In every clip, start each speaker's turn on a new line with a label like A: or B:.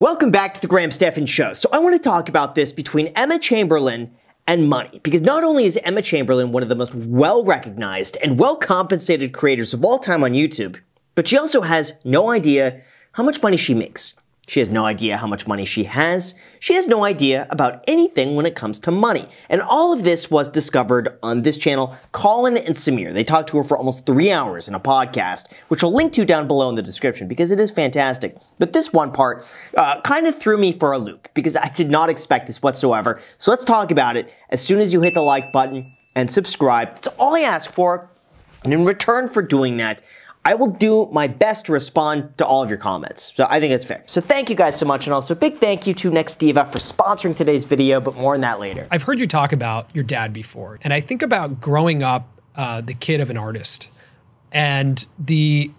A: Welcome back to the Graham Stephan Show. So I want to talk about this between Emma Chamberlain and money, because not only is Emma Chamberlain one of the most well-recognized and well-compensated creators of all time on YouTube, but she also has no idea how much money she makes. She has no idea how much money she has. She has no idea about anything when it comes to money. And all of this was discovered on this channel, Colin and Samir. They talked to her for almost 3 hours in a podcast, which I'll link to down below in the description because it is fantastic. But this one part kind of threw me for a loop because I did not expect this whatsoever. So let's talk about it as soon as you hit the like button and subscribe. That's all I ask for. And in return for doing that, I will do my best to respond to all of your comments. So I think it's fair. So thank you guys so much. And also a big thank you to Next Diva for sponsoring today's video, but more on that later.
B: I've heard you talk about your dad before, and I think about growing up the kid of an artist and the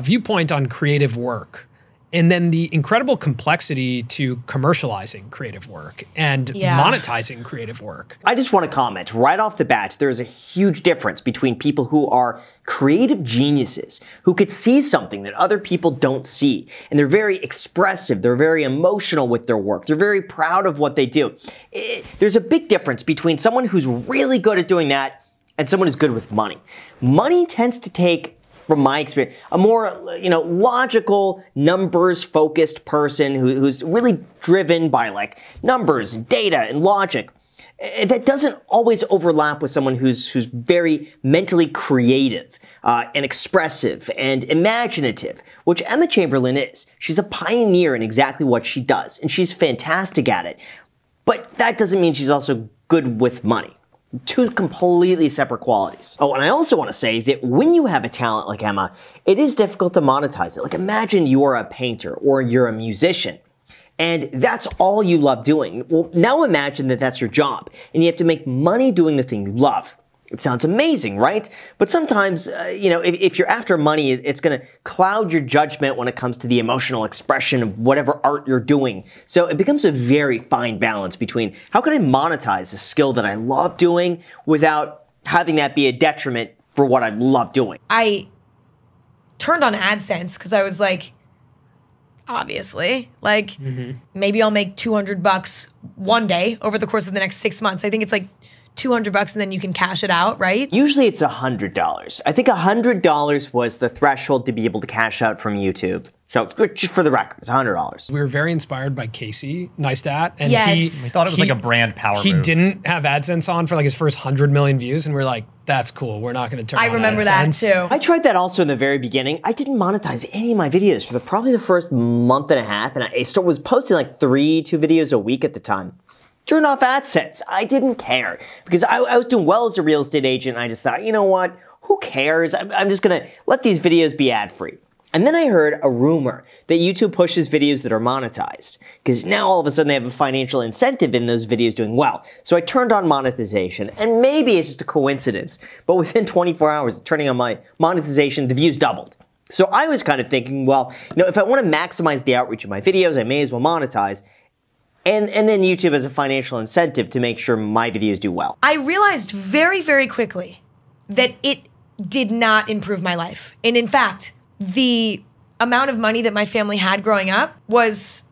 B: viewpoint on creative work, and then the incredible complexity to commercializing creative work and monetizing creative work.
A: I just want to comment right off the bat, there is a huge difference between people who are creative geniuses, who could see something that other people don't see, and they're very expressive, they're very emotional with their work, they're very proud of what they do. There's a big difference between someone who's really good at doing that and someone who's good with money. Money tends to take, from my experience, a more, logical, numbers-focused person who's really driven by, like, numbers and data and logic. That doesn't always overlap with someone who's very mentally creative and expressive and imaginative, which Emma Chamberlain is. She's a pioneer in exactly what she does, and she's fantastic at it. But that doesn't mean she's also good with money. Two completely separate qualities. Oh, and I also want to say that when you have a talent like Emma, it is difficult to monetize it. Like, imagine you're a painter or you're a musician, and that's all you love doing. Well, now imagine that that's your job, and you have to make money doing the thing you love. It sounds amazing, right? But sometimes, if you're after money, it's going to cloud your judgment when it comes to the emotional expression of whatever art you're doing. So it becomes a very fine balance between how can I monetize a skill that I love doing without having that be a detriment for what I love doing.
C: I turned on AdSense because I was like, obviously, like maybe I'll make $200 one day over the course of the next 6 months. I think it's like $200 and then you can cash it out, right?
A: Usually it's $100. I think $100 was the threshold to be able to cash out from YouTube. So just for the record, it's $100.
B: We were very inspired by Casey Neistat, and
C: yes.
D: We thought it was like a brand power move.
B: He didn't have AdSense on for like his first 100 million views, and we're like, that's cool. We're not going to turn on AdSense.
C: I remember that too.
A: I tried that also in the very beginning. I didn't monetize any of my videos for probably the first month and a half, and I was posting like 2 videos a week at the time. Turned off AdSense. I didn't care because I was doing well as a real estate agent. And I just thought, you know what? Who cares? I'm just going to let these videos be ad-free. And then I heard a rumor that YouTube pushes videos that are monetized because now all of a sudden they have a financial incentive in those videos doing well. So I turned on monetization, and maybe it's just a coincidence, but within 24 hours of turning on my monetization, the views doubled. So I was kind of thinking, well, if I want to maximize the outreach of my videos, I may as well monetize. And then YouTube has a financial incentive to make sure my videos do well.
C: I realized very, very quickly that it did not improve my life. And in fact, the amount of money that my family had growing up was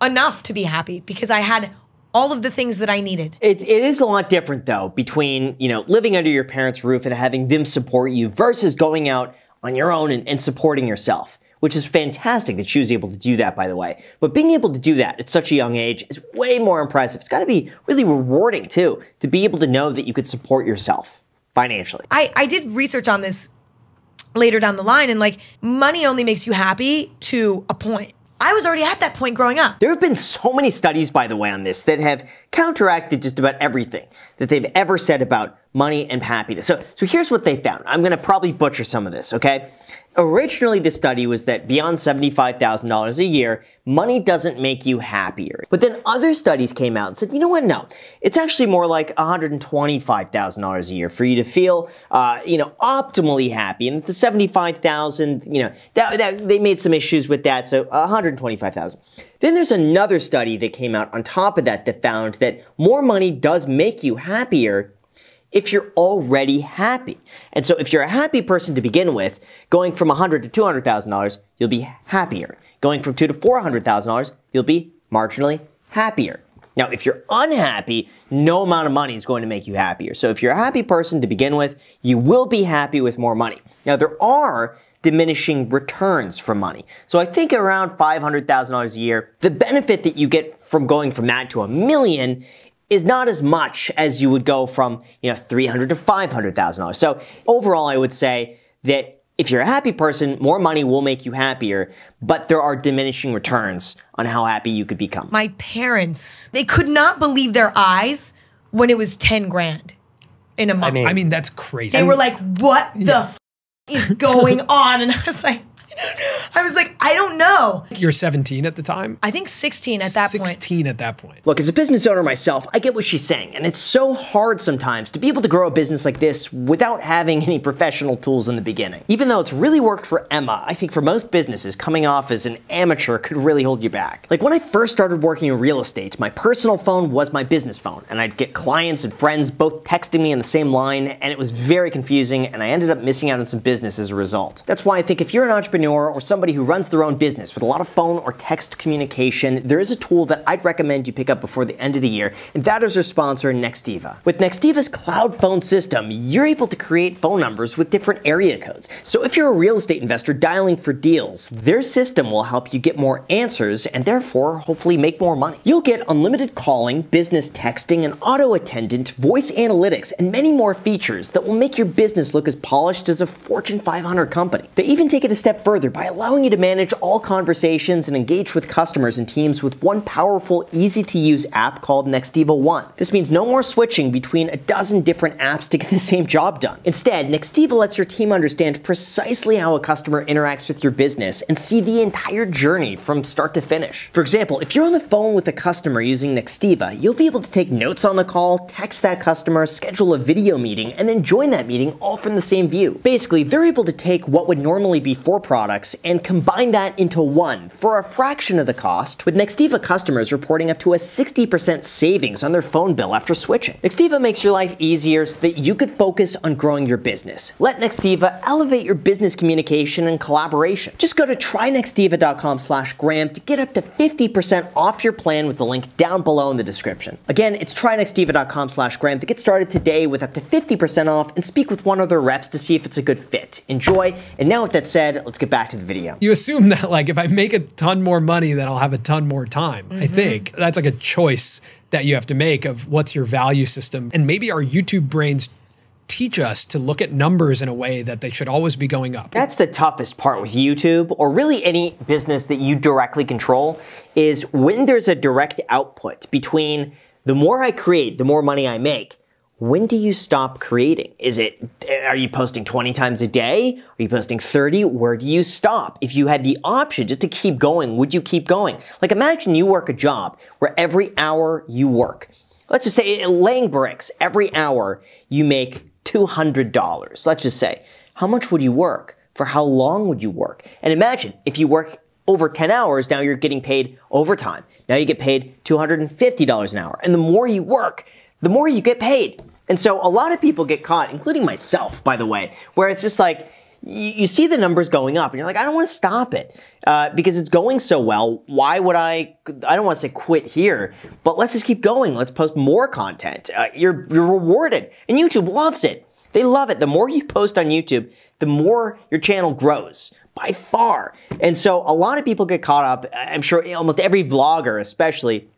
C: enough to be happy because I had all of the things that I needed.
A: It is a lot different, though, between, living under your parents' roof and having them support you versus going out on your own and supporting yourself. Which is fantastic that she was able to do that, by the way. But being able to do that at such a young age is way more impressive. It's got to be really rewarding, too, to be able to know that you could support yourself financially.
C: I did research on this later down the line, and, like, money only makes you happy to a point. I was already at that point growing up.
A: There have been so many studies, by the way, on this that have counteracted just about everything that they've ever said about money and happiness. So here's what they found. I'm going to probably butcher some of this, okay? Originally, the study was that beyond $75,000 a year, money doesn't make you happier. But then other studies came out and said, you know what, no. It's actually more like $125,000 a year for you to feel, optimally happy. And the $75,000, they made some issues with that, so $125,000. Then there's another study that came out on top of that that found that more money does make you happier if you're already happy. And so if you're a happy person to begin with, going from $100,000 to $200,000, you'll be happier. Going from $200,000 to $400,000, you'll be marginally happier. Now, if you're unhappy, no amount of money is going to make you happier. So if you're a happy person to begin with, you will be happy with more money. Now, there are diminishing returns from money. So I think around $500,000 a year, the benefit that you get from going from that to $1 million is not as much as you would go from, $300,000 to $500,000. So overall, I would say that if you're a happy person, more money will make you happier, but there are diminishing returns on how happy you could become.
C: My parents, they could not believe their eyes when it was 10 grand in a month.
B: I mean, that's crazy.
C: They were like, what the f is going on? And I was like, I don't know.
B: You're 17 at the time?
C: I think 16 at that point.
B: 16 at that point.
A: Look, as a business owner myself, I get what she's saying, and it's so hard sometimes to be able to grow a business like this without having any professional tools in the beginning. Even though it's really worked for Emma, I think for most businesses, coming off as an amateur could really hold you back. Like when I first started working in real estate, my personal phone was my business phone, and I'd get clients and friends both texting me in the same line, and it was very confusing, and I ended up missing out on some business as a result. That's why I think if you're an entrepreneur or somebody who runs their own business with a lot of phone or text communication, there is a tool that I'd recommend you pick up before the end of the year, and that is our sponsor, Nextiva. With Nextiva's cloud phone system, you're able to create phone numbers with different area codes. So if you're a real estate investor dialing for deals, their system will help you get more answers and therefore hopefully make more money. You'll get unlimited calling, business texting, an auto attendant, voice analytics, and many more features that will make your business look as polished as a Fortune 500 company. They even take it a step further by allowing you to manage all conversations and engage with customers and teams with one powerful, easy-to-use app called Nextiva One. This means no more switching between a dozen different apps to get the same job done. Instead, Nextiva lets your team understand precisely how a customer interacts with your business and see the entire journey from start to finish. For example, if you're on the phone with a customer using Nextiva, you'll be able to take notes on the call, text that customer, schedule a video meeting, and then join that meeting all from the same view. Basically, they're able to take what would normally be 4 products and combine that into one for a fraction of the cost, with Nextiva customers reporting up to a 60% savings on their phone bill after switching. Nextiva makes your life easier so that you could focus on growing your business. Let Nextiva elevate your business communication and collaboration. Just go to trynextiva.com/Graham to get up to 50% off your plan with the link down below in the description. Again, it's trynextiva.com/Graham to get started today with up to 50% off and speak with one of their reps to see if it's a good fit. Enjoy, and now with that said, let's get back to the video.
B: You assume that like if I make a ton more money, then I'll have a ton more time. I think that's like a choice that you have to make of what's your value system. And maybe our YouTube brains teach us to look at numbers in a way that they should always be going up.
A: That's the toughest part with YouTube, or really any business that you directly control, is when there's a direct output between the more I create, the more money I make. When do you stop creating? Are you posting 20 times a day? Are you posting 30? Where do you stop? If you had the option just to keep going, would you keep going? Like imagine you work a job where every hour you work, let's just say laying bricks, every hour you make $200. Let's just say, how much would you work? For how long would you work? And imagine if you work over 10 hours, now you're getting paid overtime. Now you get paid $250 an hour. And the more you work, the more you get paid. And so a lot of people get caught, including myself, by the way, where it's just like, you see the numbers going up and you're like, I don't want to stop it because it's going so well. Why would I don't want to say quit here, but let's just keep going. Let's post more content. You're rewarded, and YouTube loves it. They love it. The more you post on YouTube, the more your channel grows by far. And so a lot of people get caught up. I'm sure almost every vlogger, especially,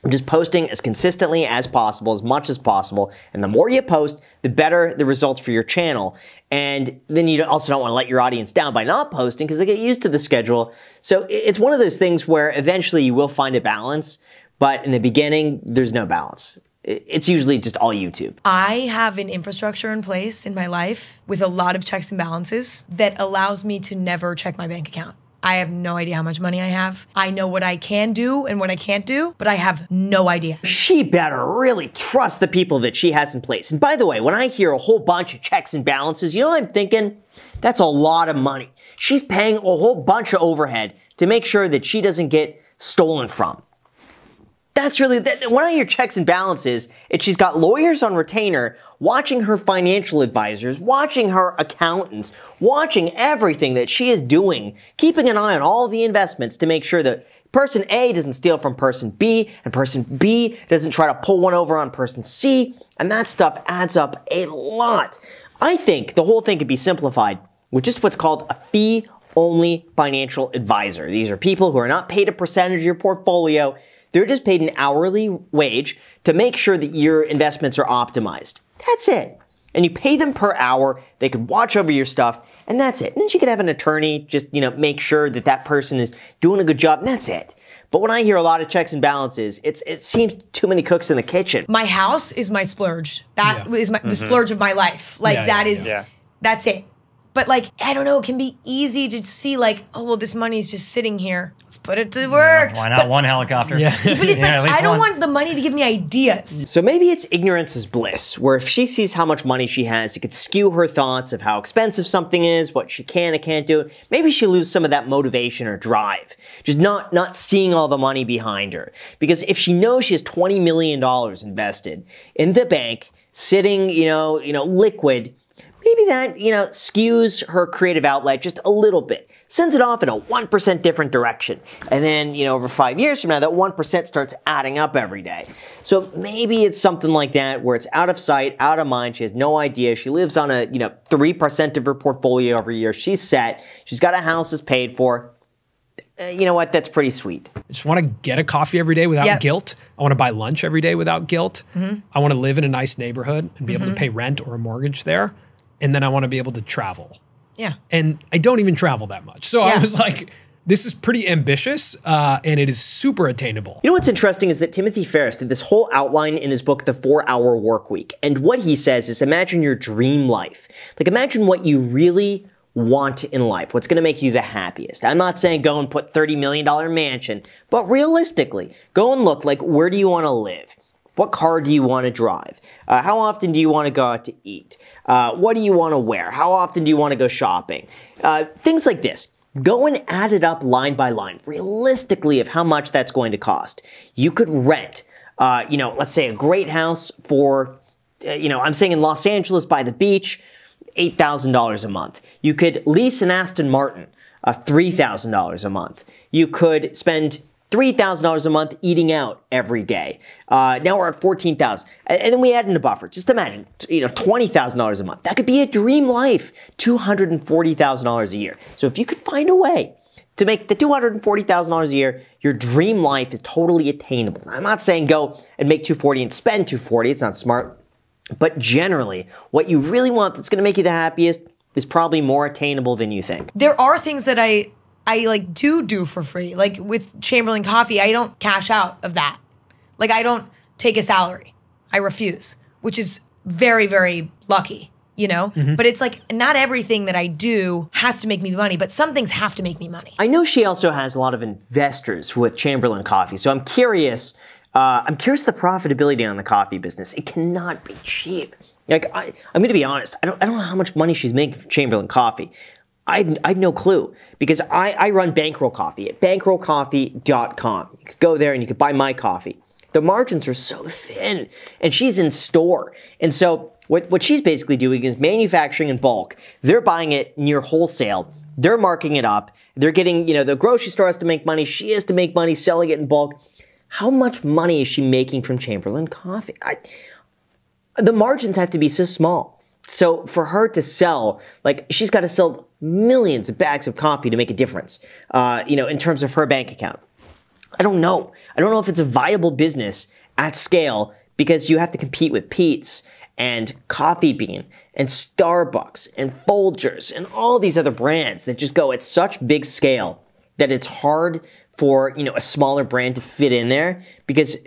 A: just posting as consistently as possible, as much as possible. And the more you post, the better the results for your channel. And then you also don't want to let your audience down by not posting because they get used to the schedule. So it's one of those things where eventually you will find a balance, but in the beginning, there's no balance. It's usually just all YouTube.
C: I have an infrastructure in place in my life with a lot of checks and balances that allows me to never check my bank account. I have no idea how much money I have. I know what I can do and what I can't do, but I have no idea.
A: She better really trust the people that she has in place. And by the way, when I hear a whole bunch of checks and balances, you know what I'm thinking? That's a lot of money. She's paying a whole bunch of overhead to make sure that she doesn't get stolen from. That's really, one of your checks and balances is she's got lawyers on retainer watching her financial advisors, watching her accountants, watching everything that she is doing, keeping an eye on all the investments to make sure that person A doesn't steal from person B, and person B doesn't try to pull one over on person C, and that stuff adds up a lot. I think the whole thing could be simplified with just what's called a fee-only financial advisor. These are people who are not paid a percentage of your portfolio. They're just paid an hourly wage to make sure that your investments are optimized. That's it. And you pay them per hour. They could watch over your stuff, and that's it. And then you could have an attorney just, make sure that that person is doing a good job, and that's it. But when I hear a lot of checks and balances, it seems too many cooks in the kitchen.
C: My house is my splurge. That is the splurge of my life. Like, that's it. But I don't know, it can be easy to see oh, well, this money's just sitting here. Let's put it to work.
D: Why not one helicopter?
C: Yeah. But it's I don't want the money to give me ideas.
A: So maybe it's ignorance is bliss, where if she sees how much money she has, it could skew her thoughts of how expensive something is, what she can and can't do. Maybe she'll lose some of that motivation or drive, just not seeing all the money behind her. Because if she knows she has $20 million invested in the bank, sitting, liquid, maybe that, skews her creative outlet just a little bit. Sends it off in a 1% different direction. And then, over 5 years from now, that 1% starts adding up every day. So maybe it's something like that where it's out of sight, out of mind. She has no idea. She lives on a, 3% of her portfolio every year. She's set. She's got a house that's paid for. You know what? That's pretty sweet.
B: I just want to get a coffee every day without guilt. I want to buy lunch every day without guilt. I want to live in a nice neighborhood and be able to pay rent or a mortgage there. And then I want to be able to travel.
C: Yeah.
B: And I don't even travel that much. So I was like, this is pretty ambitious and it is super attainable.
A: You know what's interesting is that Timothy Ferriss did this whole outline in his book, The 4-Hour Workweek. And what he says is imagine your dream life. Imagine what you really want in life, what's going to make you the happiest. I'm not saying go and put $30 million mansion, but realistically, go and look where do you want to live? What car do you want to drive? How often do you want to go out to eat? What do you want to wear? How often do you want to go shopping? Things like this. Go and add it up line by line, realistically, of how much that's going to cost. You could rent, let's say a great house for, I'm saying in Los Angeles by the beach, $8,000 a month. You could lease an Aston Martin, $3,000 a month. You could spend $3,000 a month eating out every day. Now we're at $14,000. And then we add in a buffer. Just imagine, $20,000 a month. That could be a dream life. $240,000 a year. So if you could find a way to make the $240,000 a year, your dream life is totally attainable. I'm not saying go and make $240 and spend $240. It's not smart. But generally, what you really want that's going to make you the happiest is probably more attainable than you think.
C: There are things that I do for free. With Chamberlain Coffee, I don't cash out of that. I don't take a salary. I refuse, which is very, very lucky, But it's not everything that I do has to make me money, but some things have to make me money.
A: I know she also has a lot of investors with Chamberlain Coffee, so I'm curious the profitability on the coffee business. It cannot be cheap. I'm going to be honest. I don't know how much money she's making from Chamberlain Coffee. I have no clue because I run Bankroll Coffee at bankrollcoffee.com. You could go there and you could buy my coffee. The margins are so thin, and she's in store. And so what she's basically doing is manufacturing in bulk. They're buying it near wholesale. They're marking it up. They're getting, the grocery store has to make money. She has to make money selling it in bulk. How much money is she making from Chamberlain Coffee? The margins have to be so small. So for her to sell, she's got to sell millions of bags of coffee to make a difference, in terms of her bank account. I don't know. I don't know if it's a viable business at scale because you have to compete with Pete's and Coffee Bean and Starbucks and Folgers and all these other brands that just go at such big scale that it's hard for, a smaller brand to fit in there because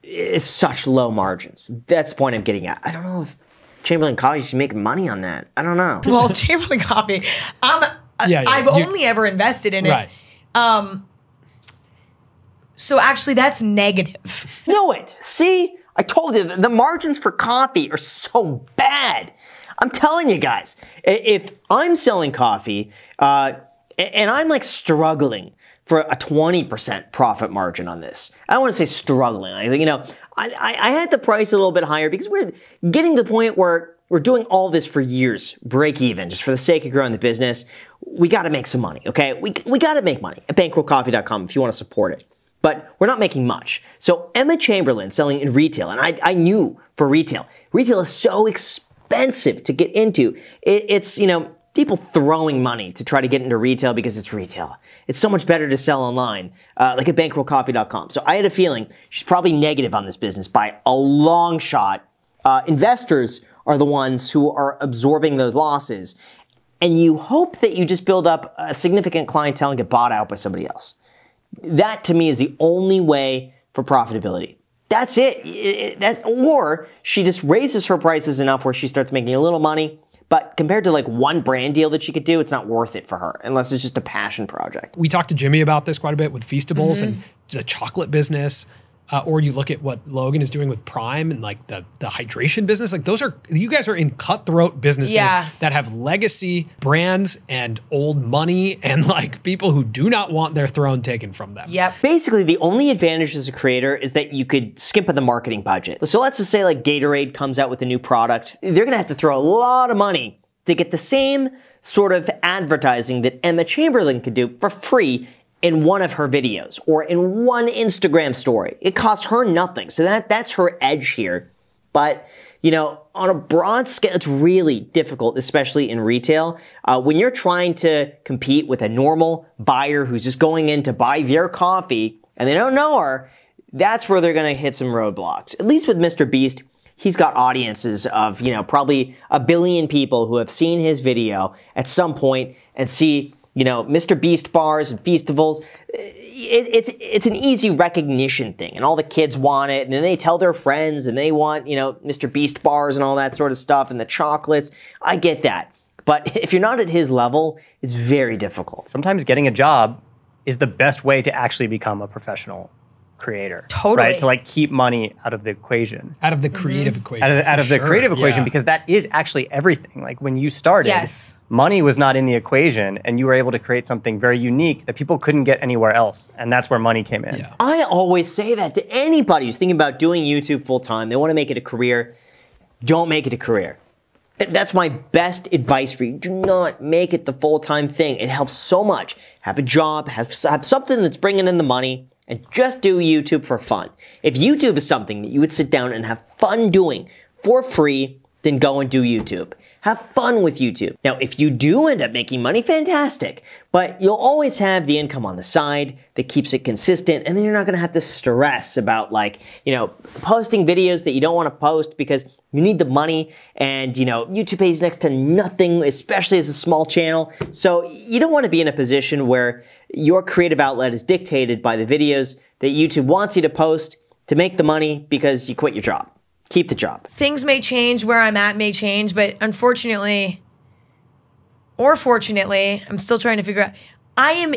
A: it's such low margins. That's the point I'm getting at. I don't know if Chamberlain Coffee should make money on that. I don't know.
C: Well, Chamberlain Coffee, I've only ever invested in it.
B: Right.
C: So actually, that's negative.
A: Know it. See? I told you, the margins for coffee are so bad. I'm telling you guys, if I'm selling coffee and I'm struggling for a 20% profit margin on this. I don't want to say struggling. I think, you know, I had the price a little bit higher because we're getting to the point where we're doing all this for years, break even, just for the sake of growing the business. We got to make some money, okay? We got to make money at bankrollcoffee.com if you want to support it. But we're not making much. So Emma Chamberlain selling in retail, and I knew for retail is so expensive to get into. It's, you know, people throwing money to try to get into retail because it's retail. It's so much better to sell online, like at bankrollcoffee.com. So I had a feeling she's probably negative on this business by a long shot. Investors are the ones who are absorbing those losses. And you hope that you just build up a significant clientele and get bought out by somebody else. That, to me, is the only way for profitability. That's it. Or she just raises her prices enough where she starts making a little money. But compared to like one brand deal that she could do, it's not worth it for her unless it's just a passion project. We
B: talked to Jimmy about this quite a bit with Feastables and the chocolate business. Or you look at what Logan is doing with Prime and like the hydration business. Like you guys are in cutthroat businesses that have legacy brands and old money and like people who do not want their throne taken from them.
C: Yep.
A: Basically, the only advantage as a creator is that you could skimp on the marketing budget. So let's just say like Gatorade comes out with a new product. They're gonna have to throw a lot of money to get the same sort of advertising that Emma Chamberlain could do for free in one of her videos or in one Instagram story. It costs her nothing. So that's her edge here. But, you know, on a broad scale, it's really difficult, especially in retail. When you're trying to compete with a normal buyer who's just going in to buy their coffee and they don't know her, that's where they're gonna hit some roadblocks. At least with Mr. Beast, he's got audiences of, you know, probably 1 billion people who have seen his video at some point and see, you know, Mr. Beast bars and Feastables. It's an easy recognition thing, and all the kids want it, and then they tell their friends, and they want, you know, Mr. Beast bars and all that sort of stuff, and the chocolates. I get that. But if you're not at his level, it's very difficult.
D: Sometimes getting a job is the best way to actually become a professional creator.
C: Totally.
D: Right? To like keep money out of the equation.
B: Out of the creative equation.
D: Out of the creative equation, because that is actually everything. Like when you started, money was not in the equation, and you were able to create something very unique that people couldn't get anywhere else. And that's where money came in.
B: Yeah.
A: I always say that to anybody who's thinking about doing YouTube full time. They want to make it a career. Don't make it a career. That's my best advice for you. Do not make it the full-time thing. It helps so much. Have a job, have something that's bringing in the money, and just do YouTube for fun. If YouTube is something that you would sit down and have fun doing for free, then go and do YouTube. Have fun with YouTube. Now, if you do end up making money, fantastic. But you'll always have the income on the side that keeps it consistent, and then you're not gonna have to stress about, like, you know, posting videos that you don't wanna post because you need the money, and, you know, YouTube pays next to nothing, especially as a small channel. So you don't wanna be in a position where your creative outlet is dictated by the videos that YouTube wants you to post to make the money because you quit your job. Keep the job.
C: Things may change, where I'm at may change, but unfortunately, or fortunately, I'm still trying to figure out, I'm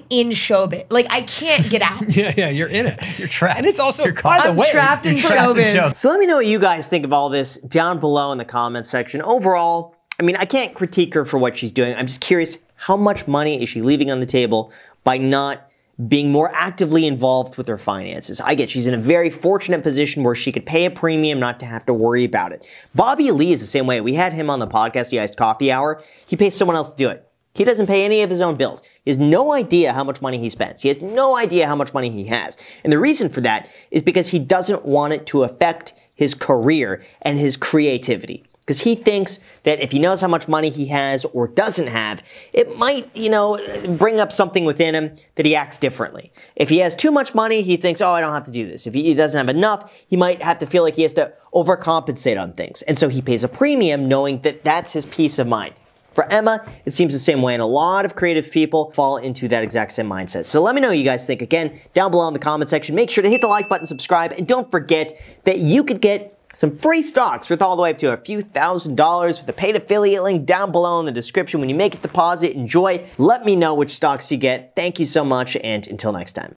C: in showbiz. Like, I can't get out.
B: Yeah, you're in it. You're trapped. And it's also,
C: I'm trapped in showbiz.
A: So let me know what you guys think of all this down below in the comments section. Overall, I mean, I can't critique her for what she's doing. I'm just curious, how much money is she leaving on the table by not being more actively involved with her finances? I get she's in a very fortunate position where she could pay a premium not to have to worry about it. Bobby Lee is the same way. We had him on the podcast, the Iced Coffee Hour. He pays someone else to do it. He doesn't pay any of his own bills. He has no idea how much money he spends. He has no idea how much money he has. And the reason for that is because he doesn't want it to affect his career and his creativity. Because he thinks that if he knows how much money he has or doesn't have, it might, you know, bring up something within him that he acts differently. If he has too much money, he thinks, oh, I don't have to do this. If he doesn't have enough, he might have to feel like he has to overcompensate on things. And so he pays a premium knowing that that's his peace of mind. For Emma, it seems the same way, and a lot of creative people fall into that exact same mindset. So let me know what you guys think. Again, down below in the comment section, make sure to hit the like button, subscribe, and don't forget that you could get some free stocks worth all the way up to a few $1,000s with a paid affiliate link down below in the description. When you make a deposit, enjoy. Let me know which stocks you get. Thank you so much, and until next time.